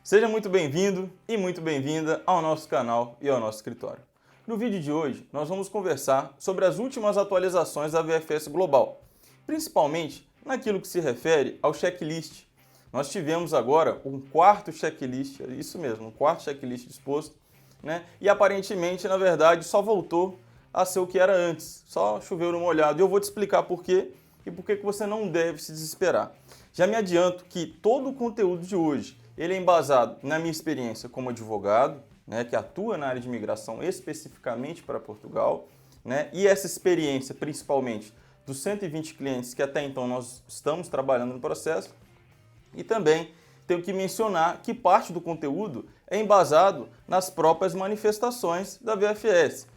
Seja muito bem-vindo e muito bem-vinda ao nosso canal e ao nosso escritório. No vídeo de hoje, nós vamos conversar sobre as últimas atualizações da VFS Global, principalmente naquilo que se refere ao checklist. Nós tivemos agora um quarto checklist, isso mesmo, um quarto checklist disposto, né? E aparentemente, na verdade, só voltou a ser o que era antes, só choveu no molhado. E eu vou te explicar por quê e por que você não deve se desesperar. Já me adianto que todo o conteúdo de hoje ele é embasado na minha experiência como advogado, né, que atua na área de imigração especificamente para Portugal, né, e essa experiência principalmente dos 120 clientes que até então nós estamos trabalhando no processo. E também tenho que mencionar que parte do conteúdo é embasado nas próprias manifestações da VFS,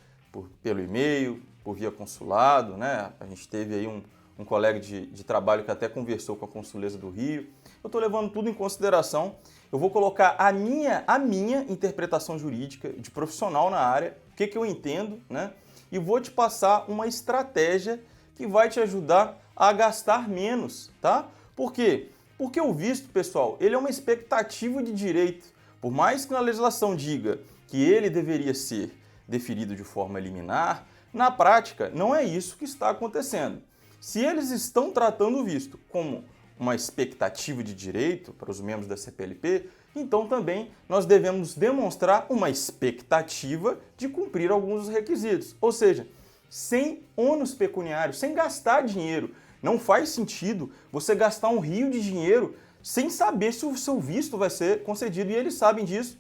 pelo e-mail, por via consulado, né? A gente teve aí um colega de trabalho que até conversou com a Consuleza do Rio. Eu estou levando tudo em consideração. Eu vou colocar a minha interpretação jurídica de profissional na área, o que eu entendo, né? E vou te passar uma estratégia que vai te ajudar a gastar menos, tá? Por quê? Porque o visto, pessoal, ele é uma expectativa de direito. Por mais que a legislação diga que ele deveria ser deferido de forma liminar, na prática não é isso que está acontecendo. Se eles estão tratando o visto como uma expectativa de direito para os membros da CPLP, então também nós devemos demonstrar uma expectativa de cumprir alguns dos requisitos. Ou seja, sem ônus pecuniário, sem gastar dinheiro. Não faz sentido você gastar um rio de dinheiro sem saber se o seu visto vai ser concedido, e eles sabem disso.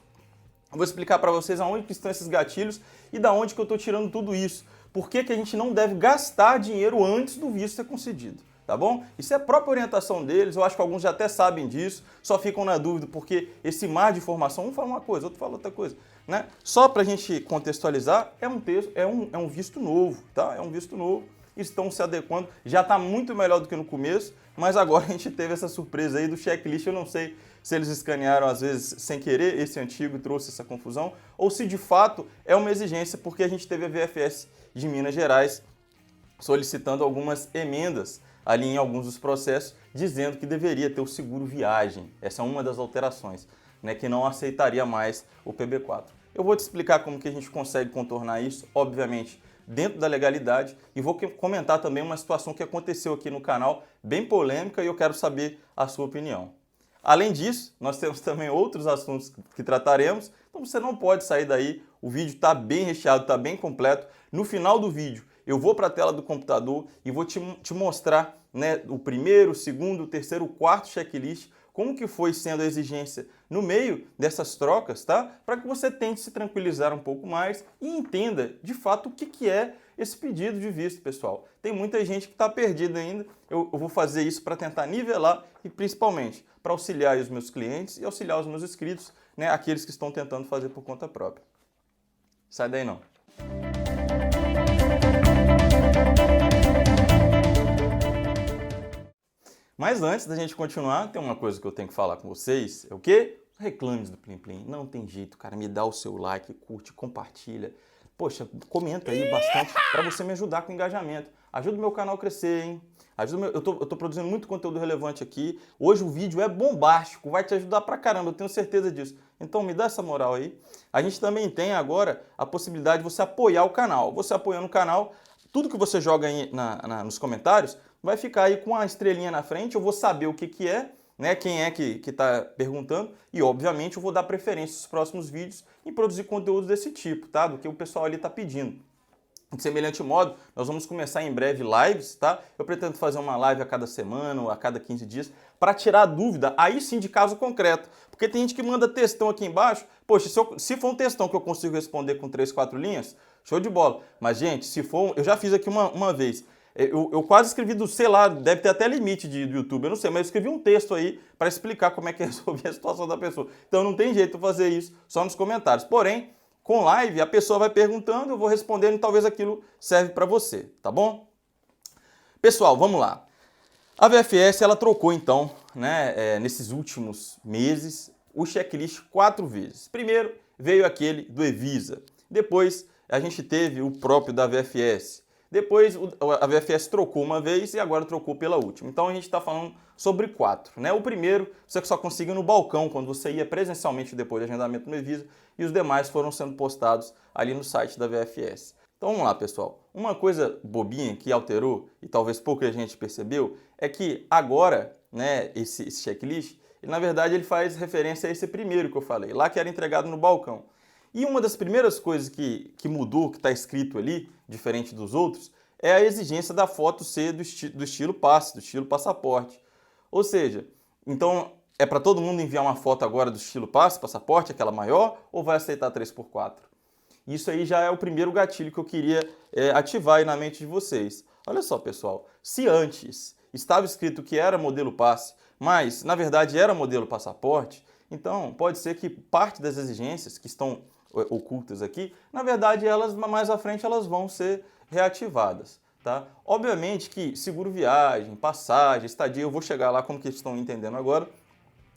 Eu vou explicar para vocês aonde que estão esses gatilhos e da onde que eu estou tirando tudo isso. Por que que a gente não deve gastar dinheiro antes do visto ser concedido, tá bom? Isso é a própria orientação deles, eu acho que alguns já até sabem disso, só ficam na dúvida porque esse mar de informação, um fala uma coisa, outro fala outra coisa, né? Só para a gente contextualizar, é um visto novo, tá? É um visto novo, estão se adequando, já está muito melhor do que no começo, mas agora a gente teve essa surpresa aí do checklist. Eu não sei se eles escanearam às vezes sem querer esse antigo e trouxe essa confusão, ou se de fato é uma exigência, porque a gente teve a VFS de Minas Gerais solicitando algumas emendas ali em alguns dos processos, dizendo que deveria ter o seguro viagem. Essa é uma das alterações, né, que não aceitaria mais o PB4. Eu vou te explicar como que a gente consegue contornar isso, obviamente, dentro da legalidade, e vou comentar também uma situação que aconteceu aqui no canal, bem polêmica, e eu quero saber a sua opinião. Além disso, nós temos também outros assuntos que trataremos, então você não pode sair daí, o vídeo está bem recheado, está bem completo. No final do vídeo, eu vou para a tela do computador e vou te mostrar, né, o primeiro, o segundo, o terceiro, o quarto checklist, como que foi sendo a exigência no meio dessas trocas, tá? Para que você tente se tranquilizar um pouco mais e entenda de fato o que é esse pedido de visto, pessoal. Tem muita gente que está perdida ainda. Eu vou fazer isso para tentar nivelar e principalmente para auxiliar os meus clientes e auxiliar os meus inscritos, né? Aqueles que estão tentando fazer por conta própria. Sai daí não. Mas antes da gente continuar, tem uma coisa que eu tenho que falar com vocês, é o quê? Reclames do Plim Plim. Não tem jeito, cara, me dá o seu like, curte, compartilha. Poxa, comenta aí bastante para você me ajudar com o engajamento. Ajuda o meu canal a crescer, hein? Eu tô produzindo muito conteúdo relevante aqui. Hoje o vídeo é bombástico, vai te ajudar pra caramba, eu tenho certeza disso. Então me dá essa moral aí. A gente também tem agora a possibilidade de você apoiar o canal. Você apoiando o canal, tudo que você joga aí nos comentários vai ficar aí com a estrelinha na frente, eu vou saber o que é, né, quem é que está perguntando, e obviamente eu vou dar preferência nos próximos vídeos em produzir conteúdo desse tipo, tá? Do que o pessoal ali está pedindo. De semelhante modo, nós vamos começar em breve lives, tá? Eu pretendo fazer uma live a cada semana ou a cada 15 dias para tirar dúvida, aí sim de caso concreto. Porque tem gente que manda textão aqui embaixo, poxa, se for um textão que eu consigo responder com 3, 4 linhas, show de bola. Mas gente, se for, eu já fiz aqui uma vez, eu quase escrevi sei lá, deve ter até limite do YouTube, eu não sei, mas eu escrevi um texto aí para explicar como é que resolver a situação da pessoa. Então não tem jeito de fazer isso só nos comentários. Porém, com live, a pessoa vai perguntando, eu vou respondendo e talvez aquilo serve para você, tá bom? Pessoal, vamos lá. A VFS, ela trocou então, né, nesses últimos meses, o checklist 4 vezes. Primeiro veio aquele do Evisa, depois a gente teve o próprio da VFS. Depois a VFS trocou uma vez e agora trocou pela última. Então a gente está falando sobre 4. Né? O primeiro você só conseguiu no balcão, quando você ia presencialmente depois do agendamento no Evisa, e os demais foram sendo postados ali no site da VFS. Então vamos lá, pessoal. Uma coisa bobinha que alterou, e talvez pouca gente percebeu, é que agora, né, esse checklist, na verdade ele faz referência a esse primeiro que eu falei, lá que era entregado no balcão. E uma das primeiras coisas que mudou, que está escrito ali, diferente dos outros, é a exigência da foto ser do estilo passe, do estilo passaporte. Ou seja, então é para todo mundo enviar uma foto agora do estilo passe, passaporte, aquela maior, ou vai aceitar 3x4? Isso aí já é o primeiro gatilho que eu queria ativar aí na mente de vocês. Olha só, pessoal, se antes estava escrito que era modelo passe, mas na verdade era modelo passaporte, então pode ser que parte das exigências que estão ocultas aqui, na verdade elas mais à frente elas vão ser reativadas. Tá? Obviamente que seguro viagem, passagem, estadia, eu vou chegar lá como que eles estão entendendo agora,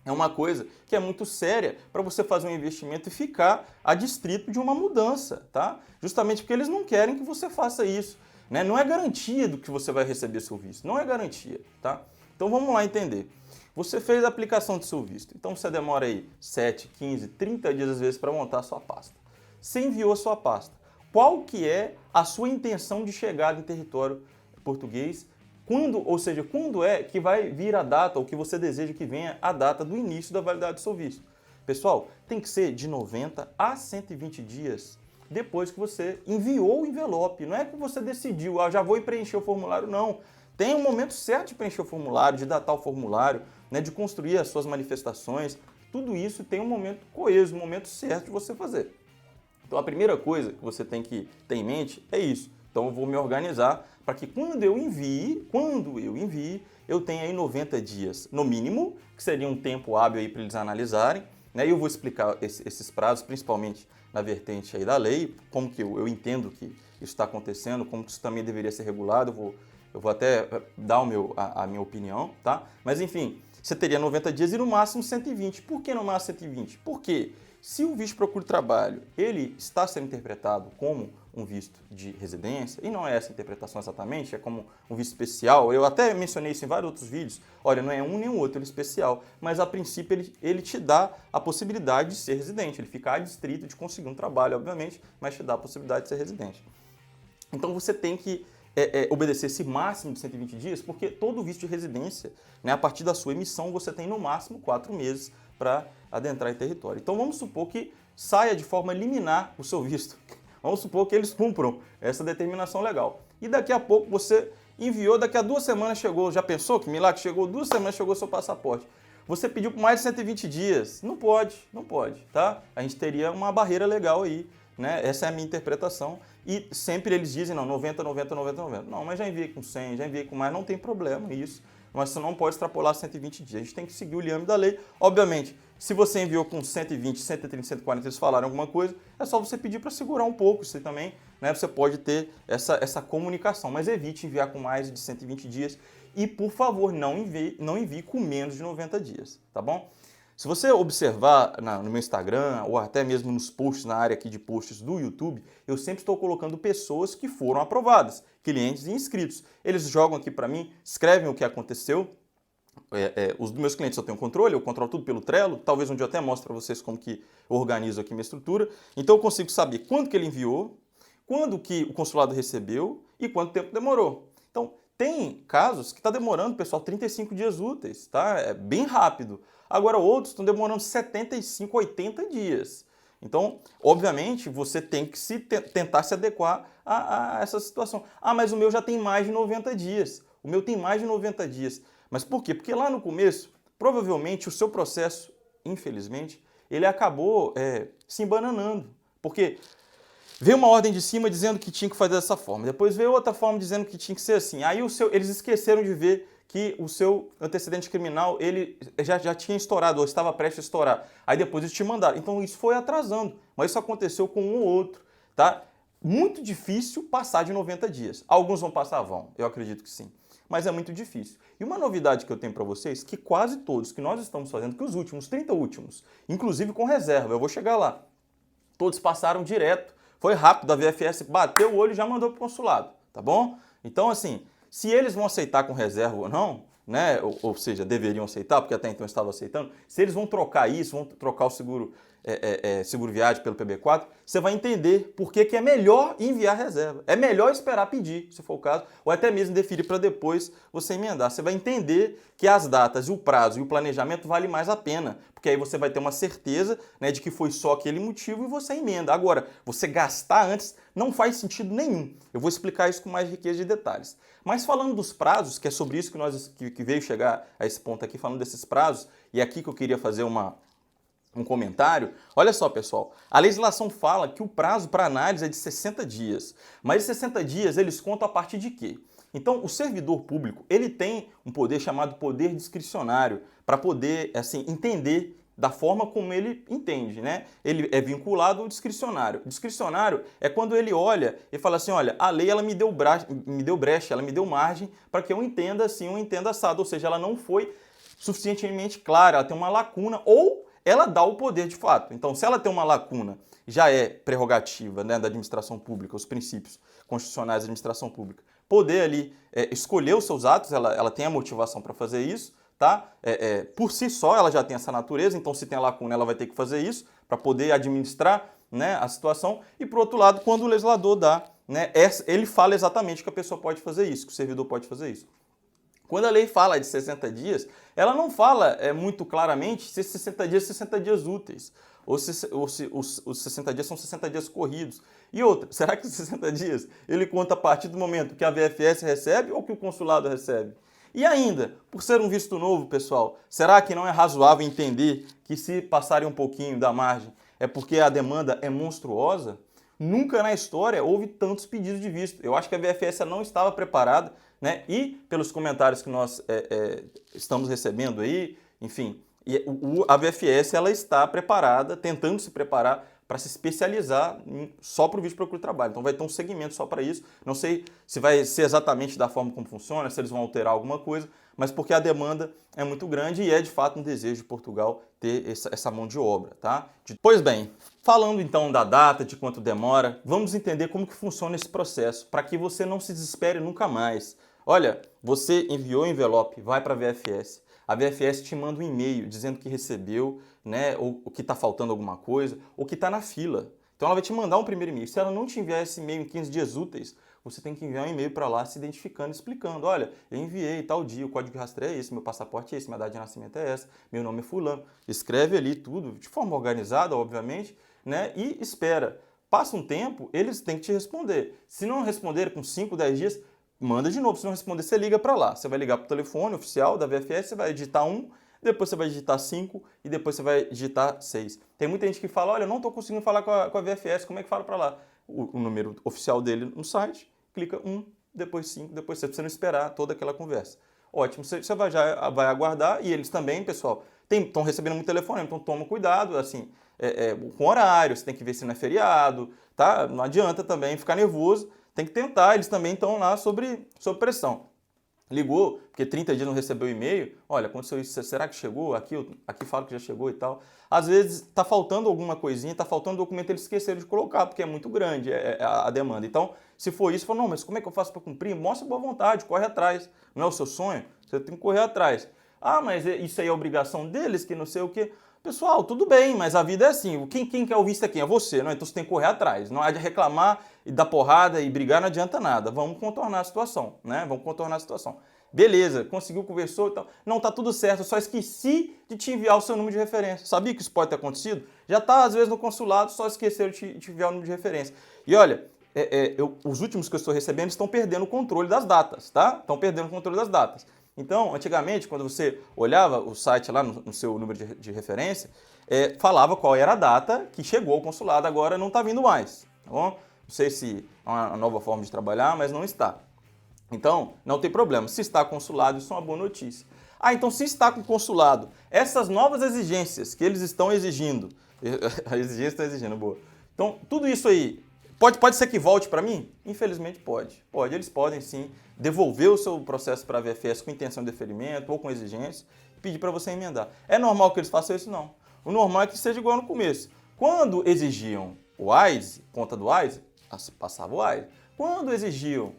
é uma coisa que é muito séria para você fazer um investimento e ficar adstrito de uma mudança, tá? Justamente porque eles não querem que você faça isso, né? Não é garantia do que você vai receber seu visto, não é garantia, tá? Então vamos lá entender. Você fez a aplicação do seu visto, então você demora aí 7, 15, 30 dias às vezes para montar a sua pasta. Você enviou a sua pasta. Qual que é a sua intenção de chegada em território português? Quando é que vai vir a data, ou que você deseja que venha a data do início da validade do seu visto? Pessoal, tem que ser de 90 a 120 dias depois que você enviou o envelope. Não é que você decidiu, já vou preencher o formulário, não. Tem um momento certo de preencher o formulário, de datar o formulário, né, de construir as suas manifestações. Tudo isso tem um momento coeso, um momento certo de você fazer. Então a primeira coisa que você tem que ter em mente é isso. Então eu vou me organizar para que quando eu envie, eu tenha aí 90 dias no mínimo, que seria um tempo hábil aí para eles analisarem, né? E eu vou explicar esses prazos, principalmente na vertente aí da lei, como que eu entendo que isso está acontecendo, como que isso também deveria ser regulado, eu vou até dar a minha opinião, tá? Mas enfim, você teria 90 dias e no máximo 120. Por que no máximo 120? Porque se o visto de procura de trabalho ele está sendo interpretado como um visto de residência, e não é essa interpretação exatamente, é como um visto especial, eu até mencionei isso em vários outros vídeos, olha, não é um nem o outro, ele é especial, mas a princípio ele te dá a possibilidade de ser residente, ele fica adstrito de conseguir um trabalho, obviamente, mas te dá a possibilidade de ser residente. Então você tem que obedecer esse máximo de 120 dias, porque todo visto de residência, né, a partir da sua emissão, você tem no máximo 4 meses para adentrar em território. Então vamos supor que saia de forma liminar o seu visto. Vamos supor que eles cumpram essa determinação legal. E daqui a pouco você enviou, daqui a 2 semanas chegou, já pensou que milagre? Chegou 2 semanas, chegou o seu passaporte. Você pediu por mais de 120 dias. Não pode, tá? A gente teria uma barreira legal aí, né? Essa é a minha interpretação. E sempre eles dizem, não, 90, 90, 90, 90. Não, mas já enviei com 100, já enviei com mais, não tem problema isso. Mas você não pode extrapolar 120 dias. A gente tem que seguir o liame da lei. Obviamente, se você enviou com 120, 130, 140, eles falaram alguma coisa, é só você pedir para segurar um pouco. Isso também, né, você pode ter essa comunicação. Mas evite enviar com mais de 120 dias. E, por favor, não envie com menos de 90 dias, tá bom? Se você observar no meu Instagram ou até mesmo nos posts, na área aqui de posts do YouTube, eu sempre estou colocando pessoas que foram aprovadas, clientes e inscritos. Eles jogam aqui para mim, escrevem o que aconteceu. Os meus clientes eu tenho controle, eu controlo tudo pelo Trello, talvez um dia eu até mostre para vocês como que eu organizo aqui minha estrutura. Então eu consigo saber quando que ele enviou, quando que o consulado recebeu e quanto tempo demorou. Então, tem casos que está demorando, pessoal, 35 dias úteis, tá? É bem rápido. Agora, outros estão demorando 75, 80 dias. Então, obviamente, você tem que tentar se adequar a essa situação. Ah, mas o meu já tem mais de 90 dias. O meu tem mais de 90 dias. Mas por quê? Porque lá no começo, provavelmente, o seu processo, infelizmente, ele acabou se embananando. Porque veio uma ordem de cima dizendo que tinha que fazer dessa forma. Depois veio outra forma dizendo que tinha que ser assim. Aí eles esqueceram de ver que o seu antecedente criminal ele já tinha estourado ou estava prestes a estourar. Aí depois eles te mandaram. Então isso foi atrasando. Mas isso aconteceu com um ou outro. Tá? Muito difícil passar de 90 dias. Alguns vão passar? Vão. Eu acredito que sim. Mas é muito difícil. E uma novidade que eu tenho para vocês, que quase todos que nós estamos fazendo, que os últimos, 30 últimos, inclusive com reserva, eu vou chegar lá, todos passaram direto. Foi rápido, a VFS bateu o olho e já mandou para o consulado, tá bom? Então, assim, se eles vão aceitar com reserva ou não, né, ou seja, deveriam aceitar, porque até então estavam aceitando, se eles vão trocar isso, vão trocar o seguro viagem pelo PB4, você vai entender por que é melhor enviar reserva. É melhor esperar pedir, se for o caso, ou até mesmo deferir para depois você emendar. Você vai entender que as datas, o prazo e o planejamento vale mais a pena, porque aí você vai ter uma certeza, né, de que foi só aquele motivo e você emenda. Agora, você gastar antes não faz sentido nenhum. Eu vou explicar isso com mais riqueza de detalhes. Mas falando dos prazos, que é sobre isso que veio chegar a esse ponto aqui, falando desses prazos, e é aqui que eu queria fazer um comentário. Olha só, pessoal, a legislação fala que o prazo para análise é de 60 dias, mas 60 dias eles contam a partir de quê? Então, o servidor público, ele tem um poder chamado poder discricionário para poder, assim, entender da forma como ele entende, né? Ele é vinculado ao discricionário. O discricionário é quando ele olha e fala assim, olha, a lei ela me deu brecha, ela me deu margem para que eu entenda assim, eu entenda assado, ou seja, ela não foi suficientemente clara, ela tem uma lacuna ou ela dá o poder de fato. Então, se ela tem uma lacuna, já é prerrogativa, né, da administração pública, os princípios constitucionais da administração pública, poder ali escolher os seus atos, ela tem a motivação para fazer isso, tá? Por si só, ela já tem essa natureza, então se tem a lacuna, ela vai ter que fazer isso para poder administrar, né, a situação. E, por outro lado, quando o legislador dá, né, ele fala exatamente que a pessoa pode fazer isso, que o servidor pode fazer isso. Quando a lei fala de 60 dias, ela não fala muito claramente se 60 dias são 60 dias úteis, ou se os 60 dias são 60 dias corridos. E outra, será que os 60 dias ele conta a partir do momento que a VFS recebe ou que o consulado recebe? E ainda, por ser um visto novo, pessoal, será que não é razoável entender que se passarem um pouquinho da margem é porque a demanda é monstruosa? Nunca na história houve tantos pedidos de visto. Eu acho que a VFS não estava preparada, né? E pelos comentários que nós estamos recebendo aí, enfim, a VFS ela está preparada, tentando se preparar para se especializar só para o visto de procura de trabalho. Então vai ter um segmento só para isso. Não sei se vai ser exatamente da forma como funciona, se eles vão alterar alguma coisa, mas porque a demanda é muito grande e é de fato um desejo de Portugal ter essa mão de obra, tá? Pois bem, falando então da data, de quanto demora, vamos entender como que funciona esse processo, para que você não se desespere nunca mais. Olha, você enviou o envelope, vai para a VFS. A VFS te manda um e-mail dizendo que recebeu, né, ou que está faltando alguma coisa, ou que está na fila. Então ela vai te mandar um primeiro e-mail. Se ela não te enviar esse e-mail em 15 dias úteis, você tem que enviar um e-mail para lá se identificando, explicando, olha, eu enviei tal dia, o código de rastreio é esse, meu passaporte é esse, minha data de nascimento é essa, meu nome é fulano. Escreve ali tudo, de forma organizada, obviamente, né, e espera. Passa um tempo, eles têm que te responder. Se não responder com 5, 10 dias, manda de novo. Se não responder, você liga para lá. Você vai ligar para o telefone oficial da VFS, você vai digitar 1, depois você vai digitar 5 e depois você vai digitar 6. Tem muita gente que fala, olha, eu não estou conseguindo falar com a VFS, como é que fala para lá? O número oficial dele no site, clica 1, depois 5, depois 6, para você não esperar toda aquela conversa. Ótimo, você já vai aguardar e eles também, pessoal, estão recebendo muito telefone, então toma cuidado, assim, com horário, você tem que ver se não é feriado, tá? Não adianta também ficar nervoso, tem que tentar, eles também estão lá sob pressão. Ligou, porque 30 dias não recebeu e-mail, olha, aconteceu isso, será que chegou? Aqui fala que já chegou e tal. Às vezes está faltando alguma coisinha, está faltando documento, eles esqueceram de colocar, porque é muito grande a demanda. Então, se for isso, fala, não, mas como é que eu faço para cumprir? Mostra boa vontade, corre atrás. Não é o seu sonho? Você tem que correr atrás. Ah, mas isso aí é obrigação deles, que não sei o quê. Pessoal, tudo bem, mas a vida é assim. Quem quer ouvir isso aqui é você, não? Então você tem que correr atrás. Não há de reclamar e dar porrada e brigar, não adianta nada. Vamos contornar a situação, né? Vamos contornar a situação. Beleza, conseguiu, conversou e tal. Não, tá tudo certo, eu só esqueci de te enviar o seu número de referência. Sabia que isso pode ter acontecido? Já tá, às vezes, no consulado, só esqueceram de te enviar o número de referência. E olha, os últimos que eu estou recebendo estão perdendo o controle das datas, tá? Estão perdendo o controle das datas. Então, antigamente, quando você olhava o site lá no seu número de referência, falava qual era a data que chegou ao consulado, agora não está vindo mais. Tá bom? Não sei se é uma nova forma de trabalhar, mas não está. Então, não tem problema. Se está consulado, isso é uma boa notícia. Ah, então se está com consulado, essas novas exigências que eles estão exigindo, a exigência está exigindo, boa. Então, tudo isso aí, pode ser que volte para mim? Infelizmente pode. Eles podem sim devolver o seu processo para a VFS com intenção de deferimento ou com exigência e pedir para você emendar. É normal que eles façam isso? Não. O normal é que seja igual no começo. Quando exigiam o AISE, conta do AISE, passava o AISE. Quando exigiam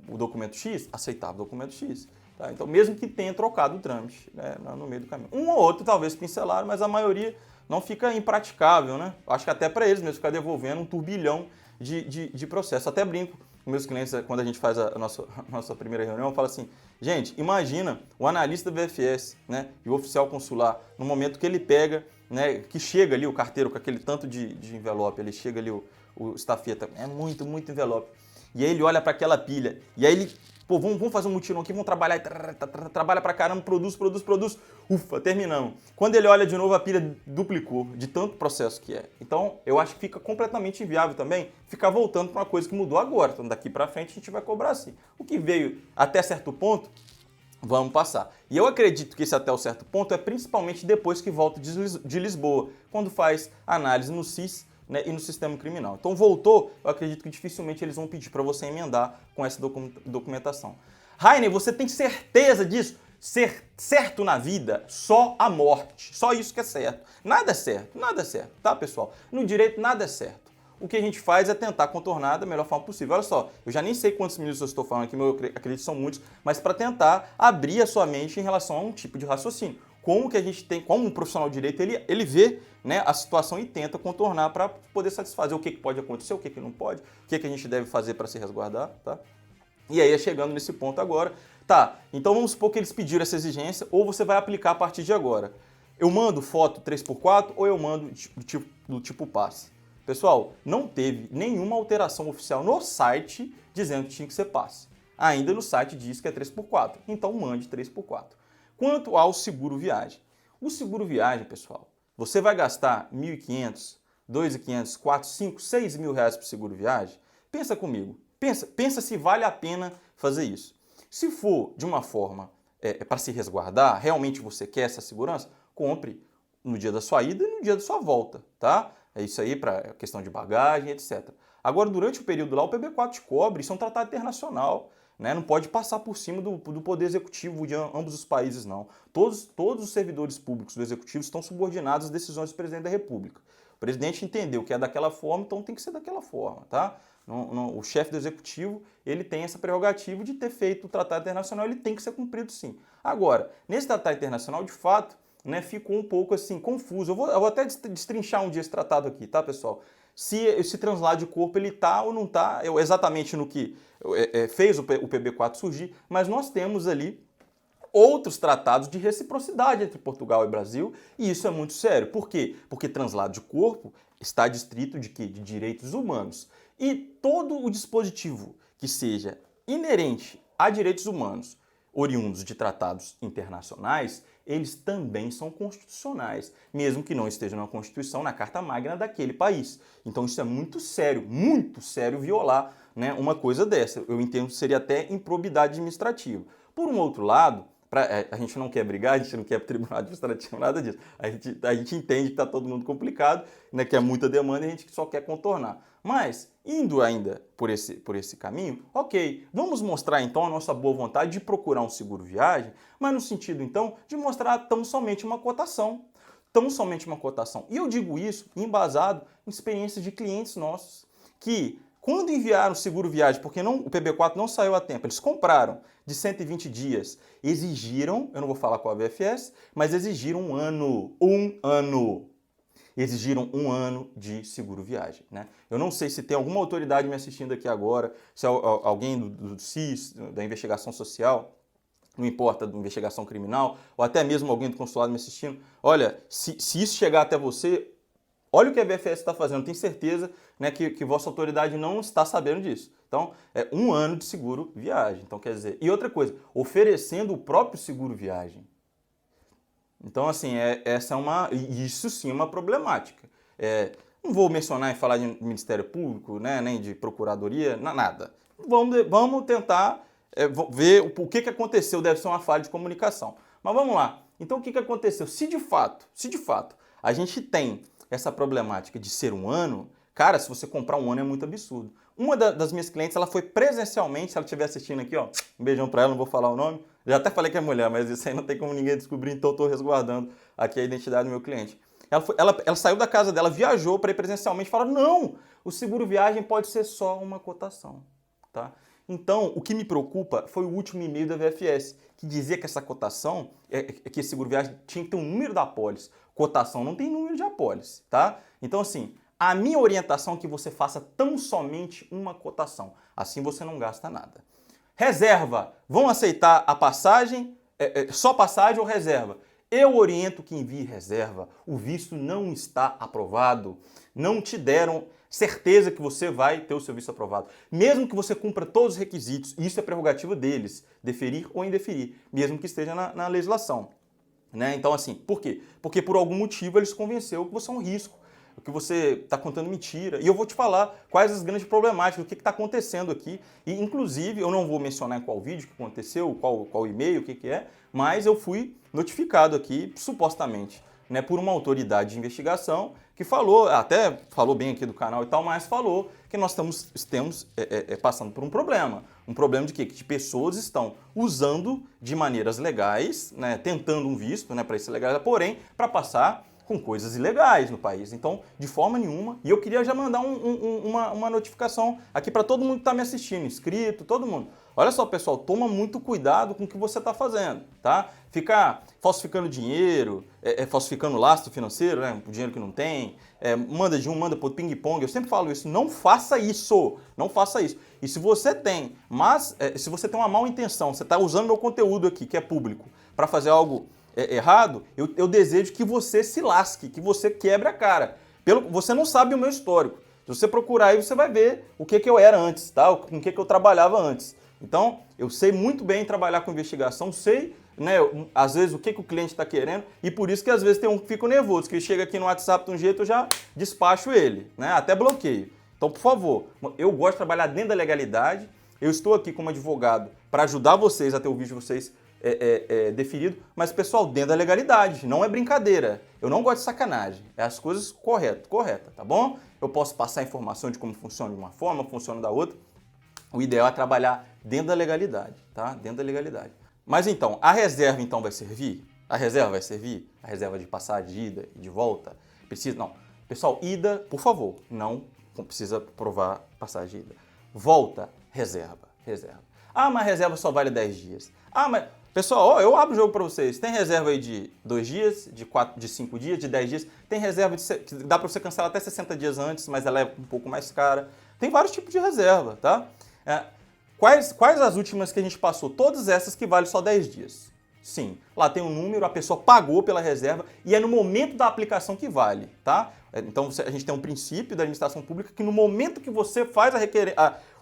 o documento X, aceitava o documento X. Tá? Então, mesmo que tenha trocado o trâmite, né, no meio do caminho. Um ou outro talvez pincelaram, mas a maioria não fica impraticável, né? Acho que até para eles mesmo ficar devolvendo um turbilhão de processo. Até brinco com meus clientes, quando a gente faz a nossa primeira reunião, eu falo assim, gente, imagina o analista do VFS, né, e o oficial consular, no momento que ele pega, né, que chega ali o carteiro com aquele tanto de envelope, ele chega ali o estafeta, é muito envelope, e aí ele olha para aquela pilha, e aí ele, pô, vamos fazer um mutirão aqui, vamos trabalhar, trabalha pra caramba, produz, ufa, terminamos. Quando ele olha de novo, a pilha duplicou, de tanto processo que é. Então, eu acho que fica completamente inviável também ficar voltando para uma coisa que mudou agora. Então, daqui para frente, a gente vai cobrar assim. O que veio até certo ponto, vamos passar. E eu acredito que esse até o certo ponto é principalmente depois que volta de Lisboa, quando faz análise no SIS, né, e no sistema criminal. Então voltou, eu acredito que dificilmente eles vão pedir para você emendar com essa documentação. Rainer, você tem certeza disso? Ser certo na vida, só a morte. Só isso que é certo. Nada é certo, tá, pessoal? No direito, nada é certo. O que a gente faz é tentar contornar da melhor forma possível. Olha só, eu já nem sei quantos minutos eu estou falando aqui, eu acredito que são muitos, mas para tentar abrir a sua mente em relação a um tipo de raciocínio. Como que a gente tem, como um profissional de direito, ele vê, né, a situação e tenta contornar para poder satisfazer o que pode acontecer, o que não pode, o que a gente deve fazer para se resguardar, tá? E aí, chegando nesse ponto agora, tá, então vamos supor que eles pediram essa exigência ou você vai aplicar a partir de agora. Eu mando foto 3x4 ou eu mando do tipo passe? Pessoal, não teve nenhuma alteração oficial no site dizendo que tinha que ser passe. Ainda no site diz que é 3x4, então mande 3x4. Quanto ao seguro viagem. O seguro viagem, pessoal, você vai gastar R$ 1.500, R$ 2.500, R$ 4.000, R$ 5.000, R$ 6.000 para o seguro viagem? Pensa comigo. Pensa se vale a pena fazer isso. Se for de uma forma para se resguardar, realmente você quer essa segurança, compre no dia da sua ida e no dia da sua volta, tá? É isso aí para questão de bagagem, etc. Agora, durante o período lá, o PB4 te cobre, isso é um tratado internacional. Né? Não pode passar por cima do poder executivo de ambos os países, não. Todos os servidores públicos do executivo estão subordinados às decisões do presidente da República. O presidente entendeu que é daquela forma, então tem que ser daquela forma, tá? O chefe do executivo, ele tem essa prerrogativa de ter feito o tratado internacional, ele tem que ser cumprido sim. Agora, nesse tratado internacional, de fato, né, ficou um pouco assim, confuso. Eu vou até destrinchar um dia esse tratado aqui, tá, pessoal? Se esse translado de corpo ele tá ou não tá, exatamente no que fez o PB4 surgir, mas nós temos ali outros tratados de reciprocidade entre Portugal e Brasil, e isso é muito sério. Por quê? Porque translado de corpo está distrito de quê? De direitos humanos. E todo o dispositivo que seja inerente a direitos humanos, oriundos de tratados internacionais, eles também são constitucionais, mesmo que não estejam na Constituição, na Carta Magna daquele país. Então isso é muito sério violar, né, uma coisa dessa. Eu entendo que seria até improbidade administrativa. Por um outro lado, a gente não quer brigar, a gente não quer tribunal administrativo, nada disso. A gente entende que está todo mundo complicado, né, que é muita demanda e a gente só quer contornar. Mas, indo ainda por esse caminho, ok, vamos mostrar então a nossa boa vontade de procurar um seguro viagem, mas no sentido então de mostrar tão somente uma cotação. Tão somente uma cotação. E eu digo isso embasado em experiências de clientes nossos, que quando enviaram o seguro viagem, porque o PB4 não saiu a tempo, eles compraram de 120 dias, exigiram, eu não vou falar qual a VFS, mas exigiram um ano. Exigiram um ano de seguro viagem, né? Eu não sei se tem alguma autoridade me assistindo aqui agora, se é alguém do SIS, da investigação social, não importa, da investigação criminal, ou até mesmo alguém do consulado me assistindo. Olha, se isso chegar até você, olha o que a VFS está fazendo, tenho certeza, né, que vossa autoridade não está sabendo disso. Então, é um ano de seguro viagem. Então, quer dizer, e outra coisa, oferecendo o próprio seguro viagem. Então, assim, isso sim é uma problemática. Não vou mencionar e falar de Ministério Público, né, nem de Procuradoria, nada. Vamos tentar ver o que aconteceu, deve ser uma falha de comunicação. Mas vamos lá. Então, o que aconteceu? Se de fato, a gente tem essa problemática de ser um ano, cara, se você comprar um ano é muito absurdo. Uma das minhas clientes, ela foi presencialmente, se ela estiver assistindo aqui, ó, um beijão pra ela, não vou falar o nome. Já até falei que é mulher, mas isso aí não tem como ninguém descobrir, então eu tô resguardando aqui a identidade do meu cliente. Ela saiu da casa dela, viajou para ir presencialmente e falou, não, o seguro viagem pode ser só uma cotação, tá? Então, o que me preocupa foi o último e-mail da VFS, que dizia que essa cotação, que esse seguro viagem tinha que ter um número da apólice. Cotação não tem número de apólice, tá? Então, assim, a minha orientação é que você faça tão somente uma cotação. Assim você não gasta nada. Reserva. Vão aceitar a passagem, só passagem ou reserva? Eu oriento que envie reserva. O visto não está aprovado. Não te deram certeza que você vai ter o seu visto aprovado. Mesmo que você cumpra todos os requisitos, isso é prerrogativa deles, deferir ou indeferir, mesmo que esteja na legislação. Né? Então, assim, por quê? Porque por algum motivo eles convenceram que você é um risco, que você está contando mentira. E eu vou te falar quais as grandes problemáticas, o que está acontecendo aqui. E, inclusive, eu não vou mencionar em qual vídeo que aconteceu, qual e-mail, o que é, mas eu fui notificado aqui, supostamente, né, por uma autoridade de investigação que falou, até falou bem aqui do canal e tal, mas falou que nós estamos passando por um problema. Um problema de quê? Que pessoas estão usando de maneiras legais, né, tentando um visto, né, para isso legal, porém, para passar com coisas ilegais no país. Então, de forma nenhuma. E eu queria já mandar uma notificação aqui para todo mundo que está me assistindo, inscrito, todo mundo. Olha só, pessoal, toma muito cuidado com o que você está fazendo, tá? Ficar falsificando dinheiro, falsificando lastro financeiro, né? O dinheiro que não tem, manda de um, manda pro ping-pong. Eu sempre falo isso, não faça isso, não faça isso. E se você tem, se você tem uma má intenção, você está usando meu conteúdo aqui, que é público, para fazer algo errado, eu desejo que você se lasque, que você quebre a cara. Você não sabe o meu histórico. Se você procurar aí, você vai ver o que eu era antes, tá? Com o que eu trabalhava antes. Então, eu sei muito bem trabalhar com investigação, sei, né, às vezes, o que o cliente está querendo, e por isso que às vezes tem um que fica nervoso, que ele chega aqui no WhatsApp de um jeito, eu já despacho ele, né? Até bloqueio. Então, por favor, eu gosto de trabalhar dentro da legalidade, eu estou aqui como advogado para ajudar vocês a ter o vídeo de vocês deferido, mas, pessoal, dentro da legalidade, não é brincadeira. Eu não gosto de sacanagem, é as coisas corretas, tá bom? Eu posso passar informação de como funciona de uma forma, funciona da outra. O ideal é trabalhar dentro da legalidade, tá? Dentro da legalidade. Mas então, a reserva então vai servir? A reserva vai servir? A reserva de passagem, de ida e de volta? Precisa? Não. Pessoal, ida, por favor, não precisa provar passagem de ida. Volta, reserva. Ah, mas a reserva só vale 10 dias. Ah, mas... Pessoal, ó, eu abro o jogo para vocês. Tem reserva aí de 2 dias, de 5 dias, de 10 dias. Tem reserva que dá para você cancelar até 60 dias antes, mas ela é um pouco mais cara. Tem vários tipos de reserva, tá? Quais as últimas que a gente passou? Todas essas que valem só 10 dias. Sim, lá tem um número, a pessoa pagou pela reserva e é no momento da aplicação que vale, tá? Então a gente tem um princípio da administração pública que no momento que você faz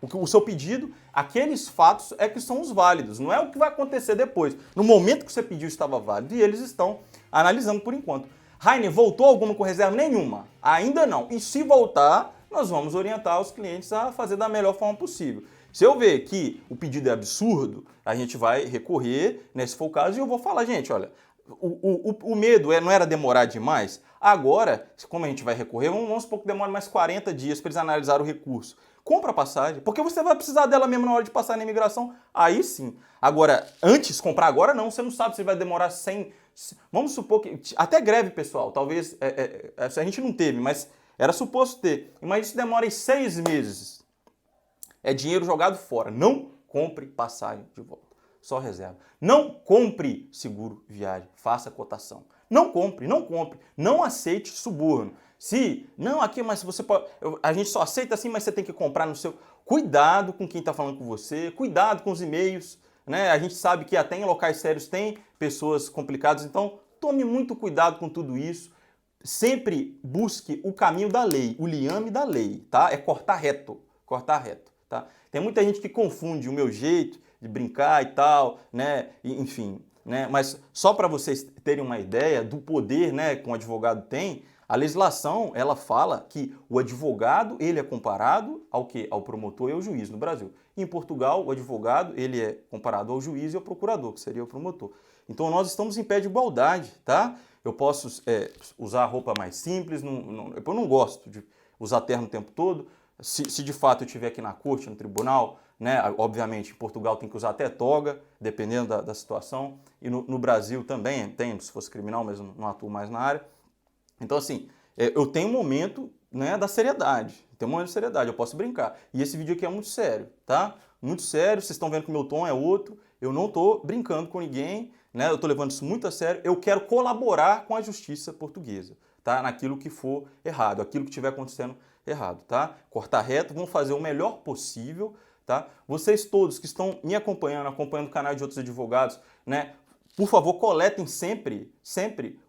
o seu pedido, aqueles fatos é que são os válidos, não é o que vai acontecer depois. No momento que você pediu estava válido e eles estão analisando por enquanto. Rainer, voltou alguma com reserva? Nenhuma, ainda não. E se voltar, nós vamos orientar os clientes a fazer da melhor forma possível. Se eu ver que o pedido é absurdo, a gente vai recorrer, né, se for o caso, e eu vou falar, gente, olha, o medo não era demorar demais? Agora, como a gente vai recorrer, vamos supor que demore mais 40 dias para eles analisarem o recurso. Compra a passagem, porque você vai precisar dela mesmo na hora de passar na imigração, aí sim. Agora, antes, comprar agora não, você não sabe se vai demorar 100... Vamos supor que... Até greve, pessoal, talvez... a gente não teve, mas era suposto ter. Imagina se demora 6 meses. É dinheiro jogado fora. Não compre passagem de volta. Só reserva. Não compre seguro viagem. Faça cotação. Não compre. Não aceite suborno. Não, aqui, mas você pode... A gente só aceita assim, mas você tem que comprar no seu... Cuidado com quem está falando com você. Cuidado com os e-mails. Né? A gente sabe que até em locais sérios tem pessoas complicadas. Então, tome muito cuidado com tudo isso. Sempre busque o caminho da lei. O liame da lei, tá? É cortar reto. Tá? Tem muita gente que confunde o meu jeito de brincar e tal, né? Enfim, né? Mas só para vocês terem uma ideia do poder, né, que um advogado tem, a legislação ela fala que o advogado ele é comparado ao quê? Ao promotor e ao juiz no Brasil. E em Portugal, o advogado ele é comparado ao juiz e ao procurador, que seria o promotor. Então nós estamos em pé de igualdade, tá? Eu posso usar roupa mais simples, eu não gosto de usar terno o tempo todo. Se de fato eu estiver aqui na corte, no tribunal, né, obviamente em Portugal tem que usar até toga, dependendo da situação, e no Brasil também tem, se fosse criminal, mas eu não atuo mais na área. Então assim, eu tenho um momento, né, da seriedade, eu posso brincar. E esse vídeo aqui é muito sério, tá? muito sério, vocês estão vendo que o meu tom é outro, eu não estou brincando com ninguém, né? Eu estou levando isso muito a sério, eu quero colaborar com a justiça portuguesa, tá? Naquilo que for errado, aquilo que estiver acontecendo errado, tá? Cortar reto, vamos fazer o melhor possível, tá? Vocês todos que estão me acompanhando o canal de outros advogados, né? Por favor, coletem sempre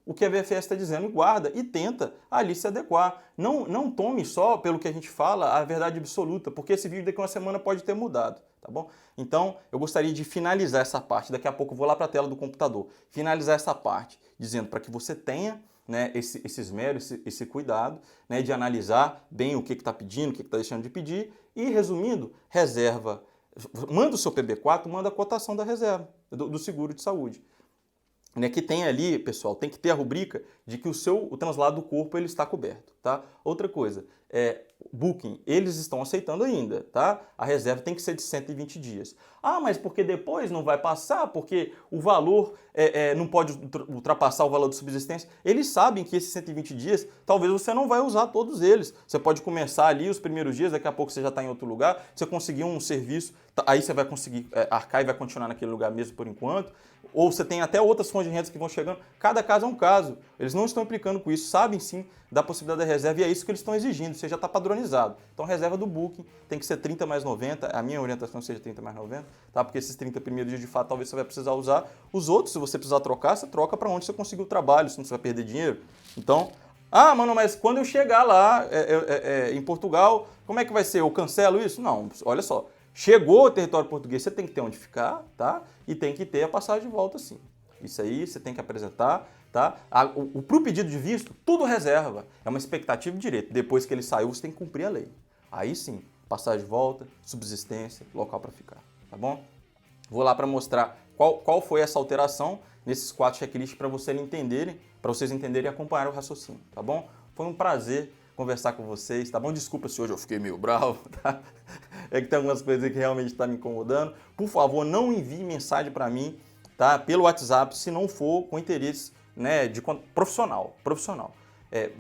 o que a VFS está dizendo e guarda e tenta ali se adequar. Não tome só pelo que a gente fala a verdade absoluta, porque esse vídeo daqui a uma semana pode ter mudado, tá bom? Então, eu gostaria de finalizar essa parte. Daqui a pouco eu vou lá para a tela do computador. Finalizar essa parte dizendo para que você tenha, né, esse esmero, esse cuidado, né, de analisar bem o que está pedindo, o que está deixando de pedir e, resumindo, reserva. Manda o seu PB4, manda a cotação da reserva, do seguro de saúde. Né, que tem ali, pessoal, tem que ter a rubrica de que o translado do corpo ele está coberto, tá? Outra coisa, Booking, eles estão aceitando ainda, tá? A reserva tem que ser de 120 dias. Ah, mas porque depois não vai passar, porque o valor não pode ultrapassar o valor de subsistência. Eles sabem que esses 120 dias, talvez você não vai usar todos eles. Você pode começar ali os primeiros dias, daqui a pouco você já está em outro lugar, você conseguir um serviço, aí você vai conseguir arcar e vai continuar naquele lugar mesmo por enquanto. Ou você tem até outras fontes de renda que vão chegando. Cada caso é um caso. Eles não estão implicando com isso, sabem sim da possibilidade da reserva e é isso que eles estão exigindo. Você já está padronizado. Então a reserva do Booking tem que ser 30 mais 90. A minha orientação seja 30 mais 90, tá? Porque esses 30 primeiros dias de fato talvez você vai precisar usar. Os outros, se você precisar trocar, você troca para onde você conseguiu o trabalho, senão você vai perder dinheiro. Então, mano, mas quando eu chegar lá em Portugal, como é que vai ser? Eu cancelo isso? Não, olha só. Chegou ao território português, você tem que ter onde ficar, tá? E tem que ter a passagem de volta, sim. Isso aí você tem que apresentar, tá? Pro pedido de visto, tudo reserva. É uma expectativa de direito. Depois que ele saiu, você tem que cumprir a lei. Aí sim, passagem de volta, subsistência, local para ficar, tá bom? Vou lá para mostrar qual foi essa alteração nesses 4 checklists para vocês entenderem e acompanhar o raciocínio, tá bom? Foi um prazer conversar com vocês, tá bom? Desculpa se hoje eu fiquei meio bravo, tá? É que tem algumas coisas que realmente estão me incomodando. Por favor, não envie mensagem para mim, tá? Pelo WhatsApp, se não for com interesse, né, de profissional.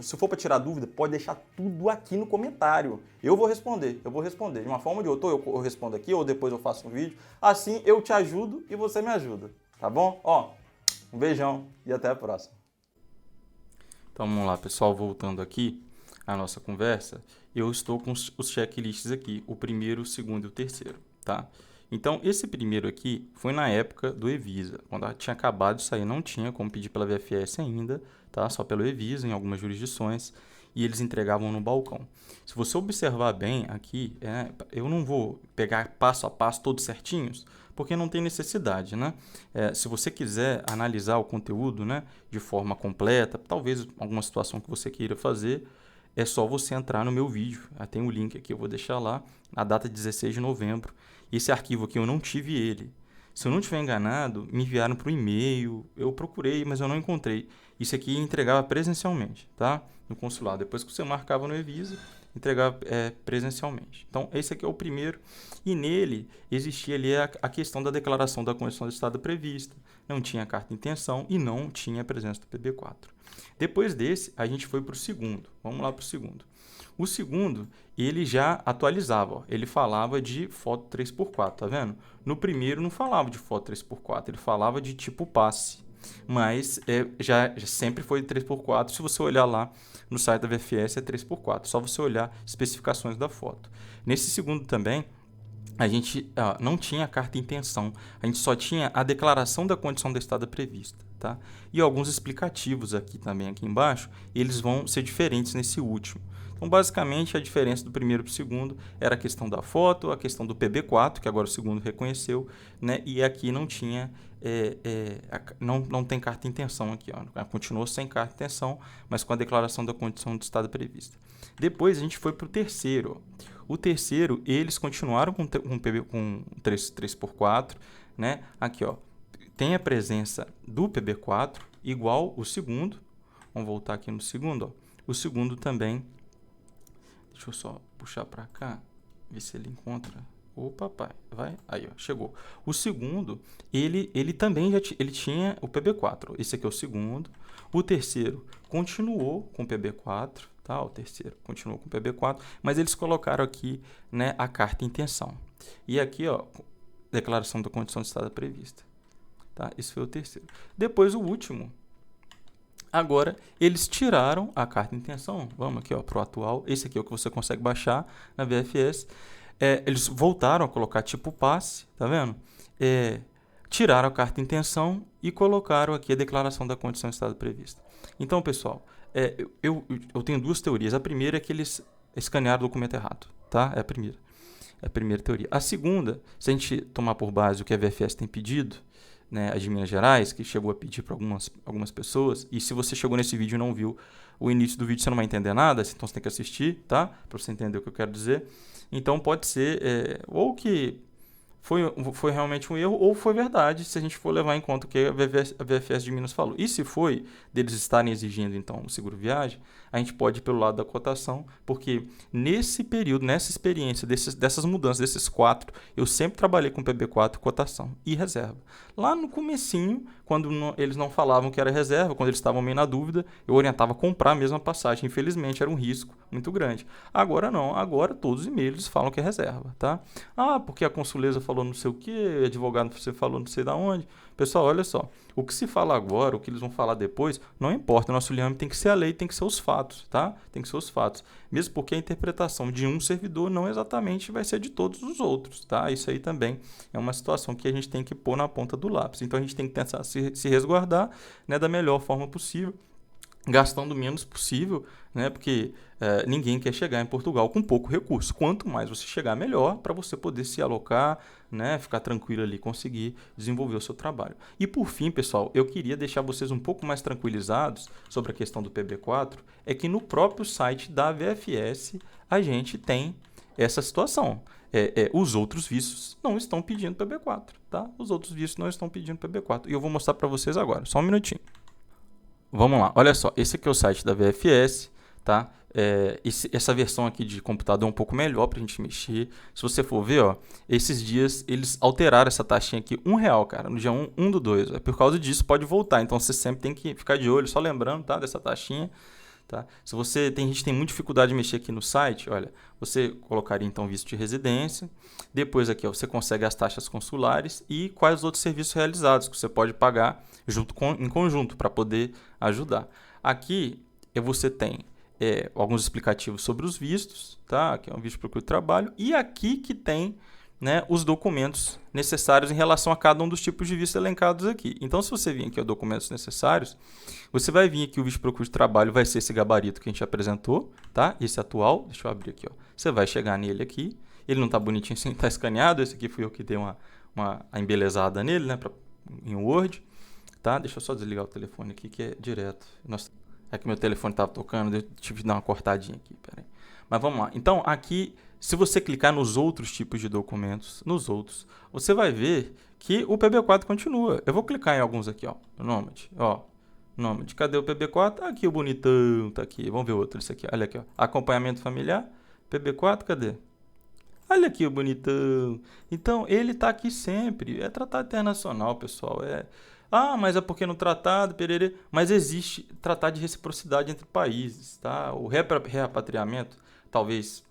Se for para tirar dúvida, pode deixar tudo aqui no comentário. Eu vou responder. De uma forma ou de outra, ou eu respondo aqui, ou depois eu faço um vídeo. Assim eu te ajudo e você me ajuda, tá bom? Ó, um beijão e até a próxima. Então vamos lá, pessoal, voltando aqui a nossa conversa, eu estou com os checklists aqui, o primeiro, o segundo e o terceiro, tá? Então, esse primeiro aqui foi na época do Evisa, quando tinha acabado de sair, não tinha como pedir pela VFS ainda, tá? Só pelo Evisa, em algumas jurisdições, e eles entregavam no balcão. Se você observar bem aqui, eu não vou pegar passo a passo todos certinhos, porque não tem necessidade, né? Se você quiser analisar o conteúdo, né, de forma completa, talvez alguma situação que você queira fazer, é só você entrar no meu vídeo. Tem um link aqui, eu vou deixar lá, na data de 16 de novembro. Esse arquivo aqui eu não tive ele. Se eu não estiver enganado, me enviaram para o e-mail, eu procurei, mas eu não encontrei. Isso aqui entregava presencialmente, tá? No consulado. Depois que você marcava no Evisa, entregava presencialmente. Então, esse aqui é o primeiro. E nele existia ali a questão da declaração da condição de estado prevista. Não tinha carta de intenção e não tinha a presença do PB4. Depois desse, a gente foi para o segundo. Vamos lá para o segundo. O segundo, ele já atualizava. Ó. Ele falava de foto 3x4, tá vendo? No primeiro não falava de foto 3x4, ele falava de tipo passe. Mas já sempre foi 3x4. Se você olhar lá no site da VFS, é 3x4. Só você olhar especificações da foto. Nesse segundo também, a gente não tinha a carta de intenção. A gente só tinha a declaração da condição da estada prevista. Tá? E alguns explicativos aqui também, aqui embaixo, eles vão ser diferentes nesse último. Então, basicamente, a diferença do primeiro para o segundo era a questão da foto, a questão do PB4, que agora o segundo reconheceu, né? E aqui não tinha, não tem carta de intenção aqui, ó. Continuou sem carta de intenção, mas com a declaração da condição de estado prevista. Depois a gente foi para o terceiro. O terceiro, eles continuaram com 3x4, né? Aqui, ó. Tem a presença do PB4 igual o segundo. Vamos voltar aqui no segundo. Ó. O segundo também. Deixa eu só puxar para cá. Ver se ele encontra. Ô, papai. Vai. Aí, ó. Chegou. O segundo, ele também ele tinha o PB4. Esse aqui é o segundo. O terceiro continuou com o PB4. Tá? O terceiro continuou com o PB4. Mas eles colocaram aqui, né, a carta de intenção. E aqui, ó, declaração da condição de estado prevista. Tá? Esse foi o terceiro. Depois o último. Agora, eles tiraram a carta de intenção. Vamos aqui para o atual. Esse aqui é o que você consegue baixar na VFS. Eles voltaram a colocar tipo passe, tá vendo? Tiraram a carta de intenção e colocaram aqui a declaração da condição de estado prevista. Então, pessoal, eu tenho duas teorias. A primeira é que eles escanearam o documento errado, tá? É a primeira teoria. A segunda, se a gente tomar por base o que a VFS tem pedido, né, a de Minas Gerais, que chegou a pedir para algumas pessoas, e se você chegou nesse vídeo e não viu o início do vídeo, você não vai entender nada, então você tem que assistir, tá? Para você entender o que eu quero dizer. Então pode ser ou que foi realmente um erro, ou foi verdade, se a gente for levar em conta o que a VFS de Minas falou. E se foi deles estarem exigindo, então, o seguro viagem, a gente pode ir pelo lado da cotação, porque nesse período, nessa experiência, dessas mudanças, desses 4, eu sempre trabalhei com PB4, cotação e reserva. Lá no comecinho, quando eles não falavam que era reserva, quando eles estavam meio na dúvida, eu orientava a comprar a mesma passagem. Infelizmente, era um risco muito grande. Agora não, agora todos os e-mails falam que é reserva, tá? Porque a consuleza falou não sei o que, advogado você falou não sei da onde. Pessoal, olha só, o que se fala agora, o que eles vão falar depois, não importa, o nosso liame tem que ser a lei, tem que ser os fatos, tá? Tem que ser os fatos. Mesmo porque a interpretação de um servidor não exatamente vai ser de todos os outros, tá? Isso aí também é uma situação que a gente tem que pôr na ponta do lápis. Então a gente tem que tentar se resguardar, né, da melhor forma possível, gastando o menos possível, né? Porque ninguém quer chegar em Portugal com pouco recurso. Quanto mais você chegar, melhor para você poder se alocar, né? Ficar tranquilo ali, conseguir desenvolver o seu trabalho. E por fim, pessoal, eu queria deixar vocês um pouco mais tranquilizados sobre a questão do PB4, é que no próprio site da VFS a gente tem essa situação. Os outros vistos não estão pedindo PB4, tá? Os outros vistos não estão pedindo PB4. E eu vou mostrar para vocês agora, só um minutinho. Vamos lá, olha só, esse aqui é o site da VFS, tá? Essa versão aqui de computador é um pouco melhor para a gente mexer. Se você for ver, ó, esses dias eles alteraram essa taxinha aqui, R$1, cara, no dia 1/2. Por causa disso pode voltar, então você sempre tem que ficar de olho, só lembrando, tá, dessa taxinha. Tá? Se você tem gente que tem muita dificuldade de mexer aqui no site, olha, você colocaria então visto de residência, depois aqui ó, você consegue as taxas consulares e quais os outros serviços realizados que você pode pagar em conjunto para poder ajudar. Aqui você tem alguns explicativos sobre os vistos, tá? Aqui é um visto de procura de trabalho e aqui que tem, né, os documentos necessários em relação a cada um dos tipos de visto elencados aqui. Então, se você vir aqui, ó, documentos necessários, você vai vir aqui, o visto de procura de trabalho vai ser esse gabarito que a gente apresentou, tá? Esse atual, deixa eu abrir aqui, ó. Você vai chegar nele aqui, ele não está bonitinho assim, está escaneado, esse aqui fui eu que dei uma embelezada nele, né, em Word, tá? Deixa eu só desligar o telefone aqui, que é direto. Nossa, é que meu telefone estava tocando, eu tive que dar uma cortadinha aqui, peraí. Mas vamos lá. Então, aqui, se você clicar nos outros tipos de documentos, você vai ver que o PB4 continua. Eu vou clicar em alguns aqui, ó. Nômade. Cadê o PB4? Aqui o bonitão, tá aqui. Vamos ver outro, esse aqui. Olha aqui, ó. Acompanhamento familiar. PB4, cadê? Olha aqui o bonitão. Então, ele tá aqui sempre. É tratado internacional, pessoal. Mas é porque no tratado, perere, mas existe tratado de reciprocidade entre países, tá? O repatriamento, talvez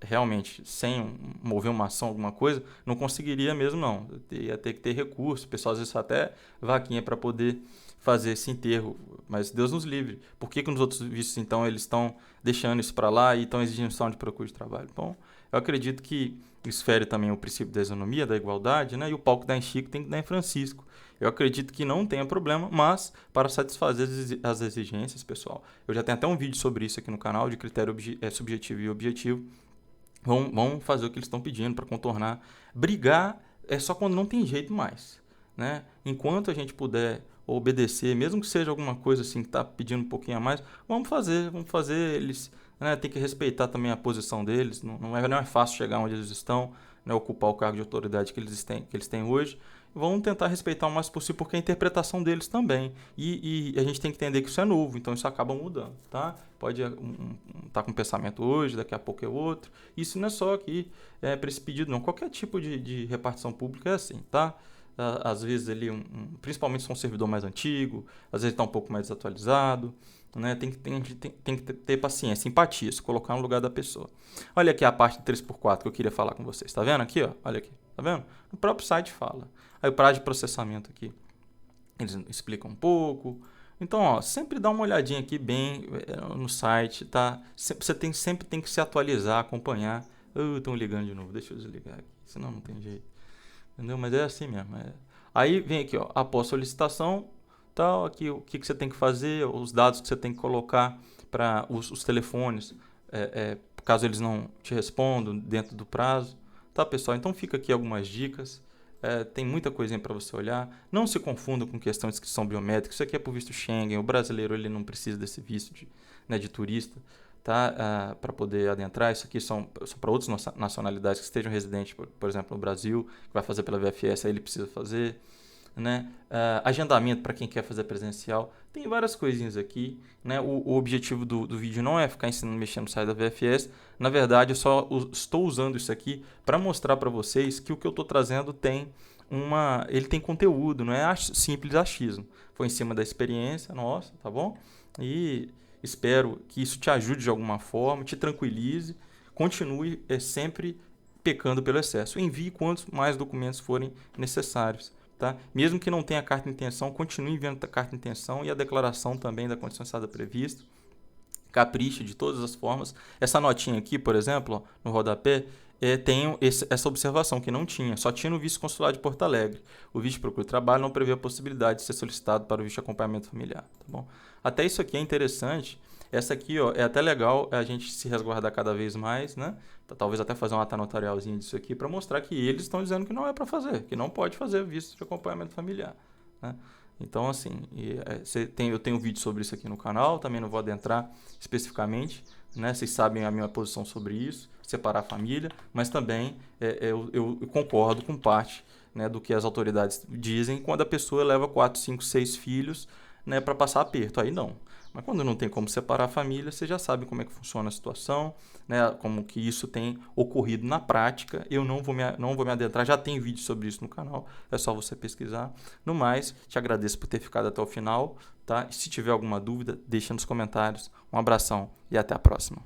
realmente sem mover uma ação, alguma coisa, não conseguiria mesmo não, ia ter que ter recurso, o pessoal às vezes até vaquinha para poder fazer esse enterro, mas Deus nos livre. Por que nos outros vistos então eles estão deixando isso para lá e estão exigindo ação de procura de trabalho? Bom, eu acredito que isso fere também o princípio da isonomia, da igualdade, né? E o palco dá em Chico tem que dar em Francisco. Eu acredito que não tenha problema, mas para satisfazer as exigências, pessoal, eu já tenho até um vídeo sobre isso aqui no canal, de critério subjetivo e objetivo. Vão fazer o que eles estão pedindo para contornar. Brigar é só quando não tem jeito mais, né? Enquanto a gente puder obedecer, mesmo que seja alguma coisa assim que está pedindo um pouquinho a mais, vamos fazer eles, né? Tem que respeitar também a posição deles. Não é fácil chegar onde eles estão, né? Ocupar o cargo de autoridade que eles têm hoje. Vamos tentar respeitar o mais possível, porque é a interpretação deles também. E a gente tem que entender que isso é novo, então isso acaba mudando, tá? Pode estar com um pensamento hoje, daqui a pouco é outro. Isso não é só aqui para esse pedido, não. Qualquer tipo de repartição pública é assim, tá? às vezes ali, principalmente se é um servidor mais antigo, às vezes está um pouco mais desatualizado, né? Tem que ter paciência, empatia, se colocar no lugar da pessoa. Olha aqui a parte 3x4 que eu queria falar com vocês. Tá vendo aqui? Ó? Olha aqui. Tá vendo? No próprio site fala. Aí o prazo de processamento aqui, eles explicam um pouco. Então, ó, sempre dá uma olhadinha aqui bem no site, tá? Você sempre tem que se atualizar, acompanhar. Estão ligando de novo, deixa eu desligar aqui, senão não tem jeito. Entendeu? Mas é assim mesmo. Aí vem aqui, ó, após solicitação, tal, aqui o que você tem que fazer, os dados que você tem que colocar para os telefones, caso eles não te respondam dentro do prazo. Tá, pessoal? Então fica aqui algumas dicas. Tem muita coisinha para você olhar. Não se confunda com questão de inscrição biométrica. Isso aqui é por visto Schengen. O brasileiro ele não precisa desse visto de turista, tá? Para poder adentrar. Isso aqui são para outras nacionalidades que estejam residentes, por exemplo, no Brasil, que vai fazer pela VFS, aí ele precisa fazer. Né? Agendamento para quem quer fazer presencial. Tem várias coisinhas aqui. Né? O objetivo do vídeo não é ficar ensinando a mexer no site da VFS. Na verdade, eu só estou usando isso aqui para mostrar para vocês que o que eu estou trazendo ele tem conteúdo, não é simples achismo. Foi em cima da experiência nossa, tá bom? E espero que isso te ajude de alguma forma, te tranquilize, continue sempre pecando pelo excesso. Envie quantos mais documentos forem necessários. Tá? Mesmo que não tenha carta de intenção, continue enviando a carta de intenção e a declaração também da condição de estado prevista. Capriche de todas as formas. Essa notinha aqui, por exemplo, ó, no rodapé, tem essa observação que não tinha, só tinha no visto consular de Porto Alegre. O visto de procura de trabalho não prevê a possibilidade de ser solicitado para o visto de acompanhamento familiar. Tá bom? Até isso aqui é interessante. Essa aqui, ó, é até legal a gente se resguardar cada vez mais, né? Talvez até fazer uma ata notarialzinha disso aqui para mostrar que eles estão dizendo que não é para fazer, que não pode fazer visto de acompanhamento familiar, né? Então, assim, eu tenho um vídeo sobre isso aqui no canal, também não vou adentrar especificamente, né? Vocês sabem a minha posição sobre isso, separar a família, mas também eu concordo com parte, né, do que as autoridades dizem quando a pessoa leva 4, 5, 6 filhos, né, para passar aperto. Aí não. Mas quando não tem como separar a família, você já sabe como é que funciona a situação, né? Como que isso tem ocorrido na prática. Eu não vou me adentrar, já tem vídeo sobre isso no canal, é só você pesquisar. No mais, te agradeço por ter ficado até o final, tá? E se tiver alguma dúvida, deixa nos comentários. Um abração e até a próxima.